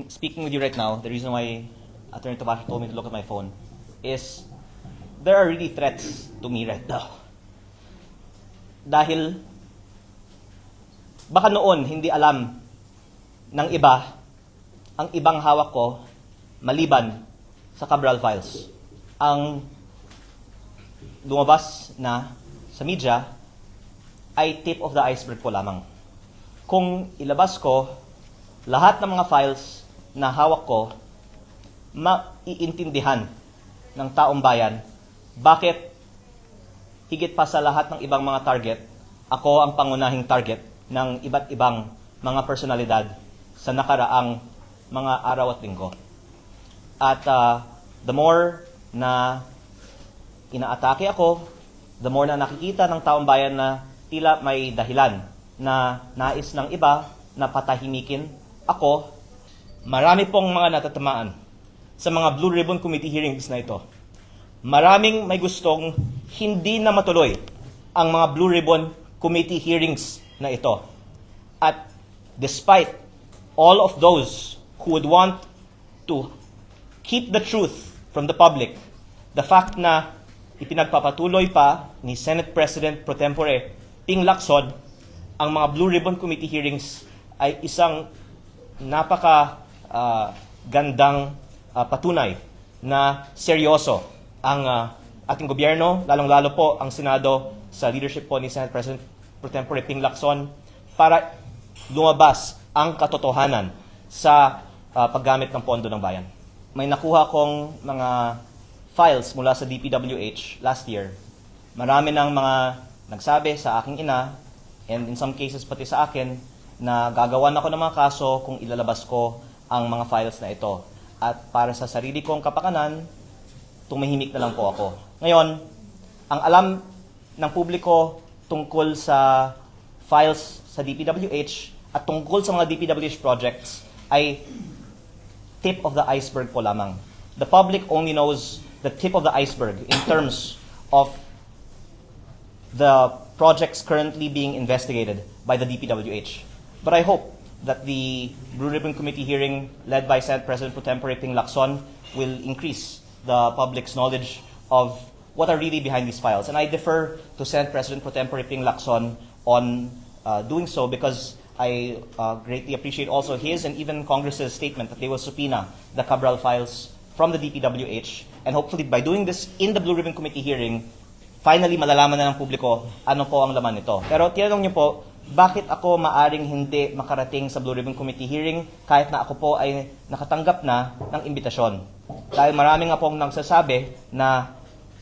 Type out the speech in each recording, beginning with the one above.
speaking with you right now, the reason why Attorney Tomasio told me to look at my phone is there are really threats to me right now. Dahil baka noon hindi alam ng iba ang ibang hawak ko maliban sa Cabral files. Ang lumabas na sa media ay tip of the iceberg po lamang. Kung ilabas ko lahat ng mga files na hawak ko, maiintindihan ng taong bayan bakit higit pa sa lahat ng ibang mga target, ako ang pangunahing target ng iba't ibang mga personalidad sa nakaraang mga araw at linggo. At the more na inaatake ako, the more na nakikita ng taong bayan na tila may dahilan na nais ng iba na patahimikin ako, marami pong mga natatamaan sa mga Blue Ribbon Committee hearings na ito. Maraming may gustong hindi na matuloy ang mga Blue Ribbon Committee hearings na ito. At despite all of those who would want to keep the truth from the public, the fact na ipinagpapatuloy pa ni Senate President Pro Tempore Ping Lacson ang mga Blue Ribbon Committee hearings ay isang gandang patunay na seryoso ang ating gobyerno, lalong-lalo po ang Senado sa leadership po ni Senate President Pro Tempore Ping Lacson para lumabas ang katotohanan sa paggamit ng pondo ng bayan. May nakuha kong mga files mula sa DPWH last year. Marami ng mga nagsabi sa aking ina, and in some cases pati sa akin, na gagawan ako ng mga kaso kung ilalabas ko ang mga files na ito. At para sa sarili kong kapakanan, tumahimik na lang po ako. Ngayon, ang alam ng publiko tungkol sa files sa DPWH at tungkol sa mga DPWH projects ay tip of the iceberg po lamang. The public only knows the tip of the iceberg in terms of the projects currently being investigated by the DPWH. But I hope that the Blue Ribbon Committee hearing led by Senate President Pro Tempore Ping Lacson will increase the public's knowledge of what are really behind these files. And I defer to Senate President Pro Tempore Ping Lacson on doing so because I greatly appreciate also his and even Congress's statement that they will subpoena the Cabral files from the DPWH. And hopefully by doing this in the Blue Ribbon Committee hearing, finally malalaman na ng publiko ano po ang laman nito. Pero tinanong niyo po, bakit ako maaring hindi makarating sa Blue Ribbon Committee hearing kahit na ako po ay nakatanggap na ng imbitasyon? Dahil marami nga pong nagsasabi na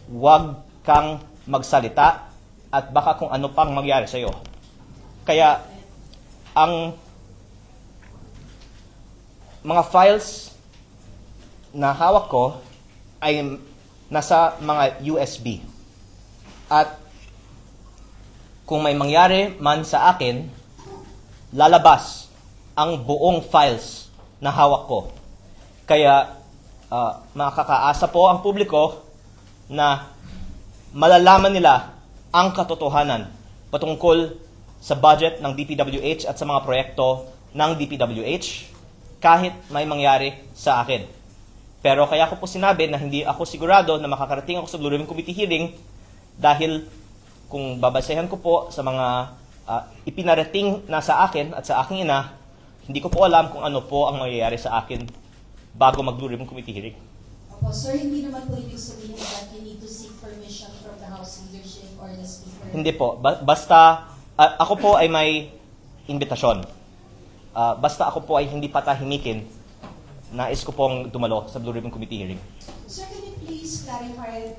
huwag kang magsalita at baka kung ano pang mangyari sa iyo. Kaya ang mga files na hawak ko ay nasa mga USB. At kung may mangyari man sa akin, lalabas ang buong files na hawak ko. Kaya makakaasa po ang publiko na malalaman nila ang katotohanan patungkol sa budget ng DPWH at sa mga proyekto ng DPWH kahit may mangyari sa akin. Pero kaya ko po sinabi na hindi ako sigurado na makakarating ako sa Blue Ribbon Committee hearing dahil kung babasehan ko po sa mga ipinarating na sa akin at sa aking ina, hindi ko po alam kung ano po ang mangyayari sa akin bago mag-Blue Ribbon Committee hearing. Opo, sir, hindi naman po ibig sabihin that you need to seek permission from the House leadership or the Speaker? Hindi po. Basta ako po ay may imbitasyon. Basta ako po ay hindi patahimikin, nais ko pong dumalo sa Blue Ribbon Committee hearing. Sir, can you please clarify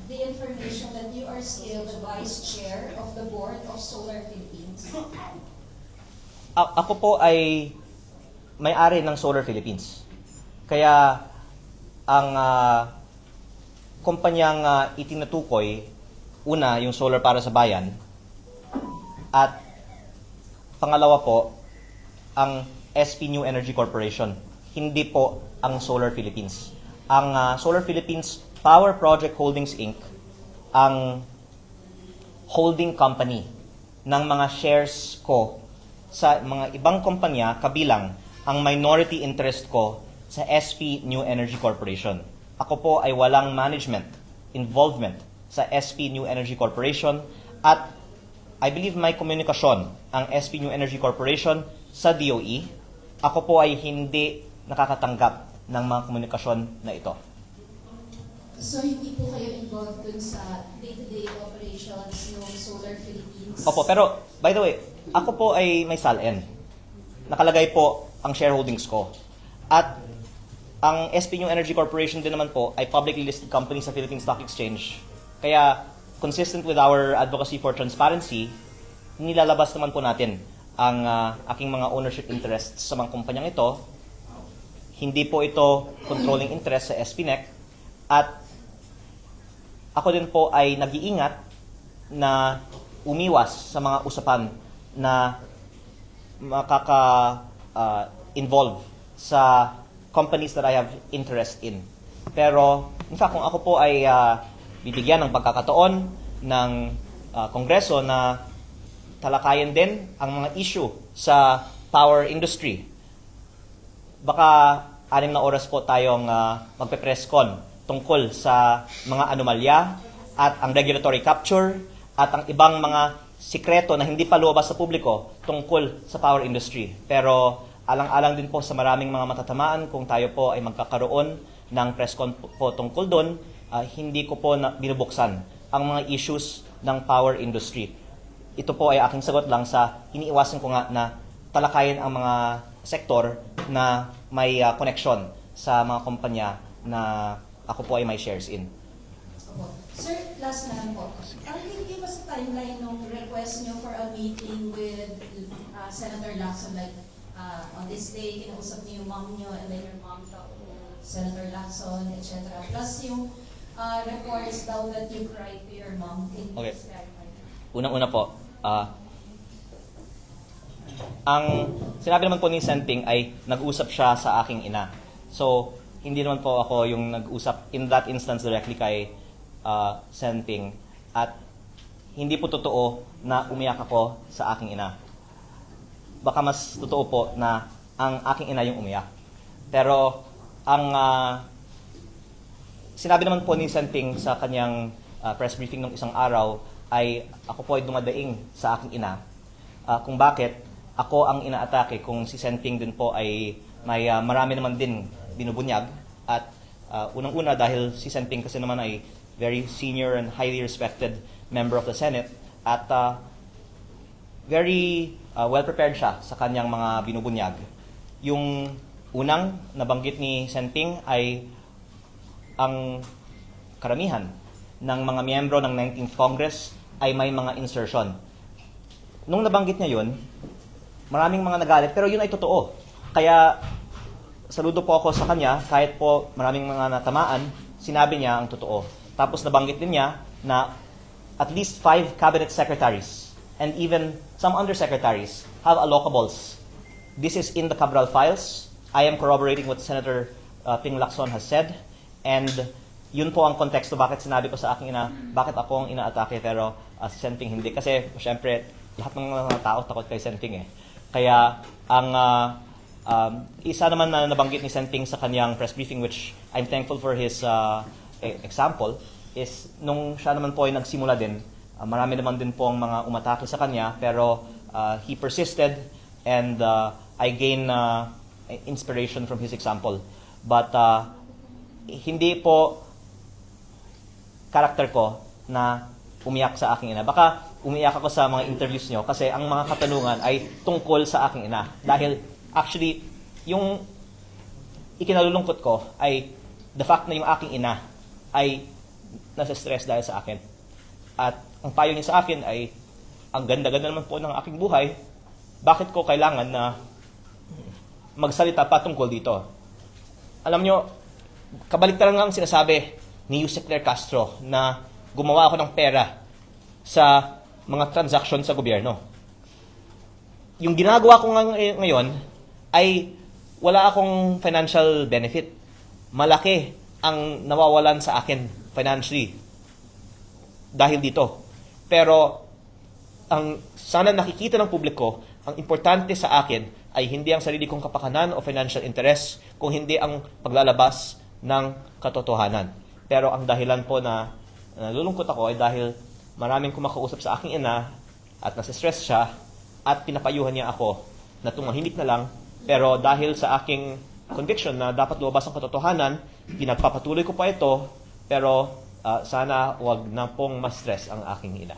the information that you are still the Vice Chair of the Board of Solar Philippines? Ako po ay may-ari ng Solar Philippines. Kaya ang kumpanyang itinutukoy, una, yung Solar para sa Bayan, at pangalawa po, ang SP New Energy Corporation, hindi po ang Solar Philippines. Ang Solar Philippines Power Project Holdings Inc. ang holding company ng mga shares ko sa mga ibang kumpanya kabilang ang minority interest ko sa SP New Energy Corporation. Ako po ay walang management involvement sa SP New Energy Corporation at I believe may komunikasyon ang SP New Energy Corporation sa DOE. Ako po ay hindi nakakatanggap ng mga komunikasyon na ito. So hindi po kayo involved dun sa day-to-day operations ng Solar Philippines? Opo, pero by the way, ako po ay may SALN. Nakalagay po ang shareholdings ko. At ang SP New Energy Corporation din naman po ay publicly listed company sa Philippine Stock Exchange. Kaya consistent with our advocacy for transparency, nilalabas naman po natin ang aking mga ownership interests sa mga kumpanyang ito. Hindi po ito controlling interest sa SPNEC at ako din po ay nag-iingat na umiwas sa mga usapan na makaka-involve sa companies that I have interest in. Pero, in fact, kung ako po ay bibigyan ng pagkakataon ng Kongreso na talakayan din ang mga issue sa power industry, baka 6 na oras po tayong magpe-press con tungkol sa mga anomalya at ang regulatory capture at ang ibang mga sikreto na hindi pa lumabas sa publiko tungkol sa power industry. Pero alang-alang din po sa maraming mga matatamaan kung tayo po ay magkakaroon ng press con po tungkol doon, hindi ko po binubuksan ang mga issues ng power industry. Ito po ay aking sagot lang sa iniiwasan ko nga na talakayin ang mga sektor na may connection sa mga kumpanya na ako po ay may shares in. Sir, last na lang po. Can you give us a timeline ng request nyo for a meeting with Senator Lacson? Like, on this day, kinausap niyo yung mom nyo and then your mom talked to Senator Lacson, etc. Plus yung reports daw that you cried to your mom. Can you Okay. just clarify? Unang-una po, ang sinabi naman po ni Senting ay nag-usap siya sa aking ina. So, hindi naman po ako yung nag-usap in that instance directly kay Senting. At hindi po totoo na umiyak ako sa aking ina. Baka mas totoo po na ang aking ina yung umiyak. Pero ang sinabi naman po ni Senting sa kanyang press briefing ng isang araw ay ako po ay dumadaing sa aking ina. Kung bakit ako ang inaatake kung si Senting din po ay may marami naman din binubunyag. At unang-una dahil si Senting kasi naman ay very senior and highly respected member of the Senate at very well-prepared siya sa kanyang mga binubunyag. Yung unang nabanggit ni Senting ay ang karamihan ng mga miyembro ng 19th Congress ay may mga insertion. Nung nabanggit niya yun, maraming mga nagalit, pero yun ay totoo. Kaya saludo po ako sa kanya, kahit po maraming mga natamaan, sinabi niya ang totoo. Tapos nabanggit din niya na at least 5 cabinet secretaries and even some undersecretaries have allocables. This is in the Cabral files. I am corroborating what Senator Ping Lacson has said. And yun po ang konteksto bakit sinabi ko sa aking ina, bakit ako ang inaatake pero si Senting hindi. Kasi syempre, lahat ng mga tao takot kay Senting eh. Kaya ang isa naman na nabanggit ni Senting sa kanyang press briefing, which I'm thankful for his example, is nung siya naman po ay nagsimula din, marami naman din po ang mga umatake sa kanya, pero he persisted and I gain inspiration from his example. But hindi po karakter ko na umiyak sa aking ina. Baka umiyak ako sa mga interviews nyo kasi ang mga katanungan ay tungkol sa aking ina. Dahil actually, yung ikinalulungkot ko ay the fact na yung aking ina ay nasa stress dahil sa akin. At ang payo niya sa akin ay, ang ganda-ganda naman po ng aking buhay, bakit ko kailangan na magsalita pa tungkol dito? Alam nyo, kabaliktaran nga ang sinasabi ni Yusek Claire Castro na gumawa ako ng pera sa mga transaksyon sa gobyerno. Yung ginagawa ko ngayon ay wala akong financial benefit. Malaki ang nawawalan sa akin financially dahil dito. Pero ang sana nakikita ng publiko, ang importante sa akin, ay hindi ang sarili kong kapakanan o financial interest, kung hindi ang paglalabas ng katotohanan. Pero ang dahilan po na nalulungkot ako ay dahil maraming kumakausap sa aking ina at nasistress siya at pinapayuhan niya ako na tumahimik na lang. Pero dahil sa aking conviction na dapat lumabas ang katotohanan, pinagpapatuloy ko pa ito, pero sana wag na pong ma-stress ang aking ina.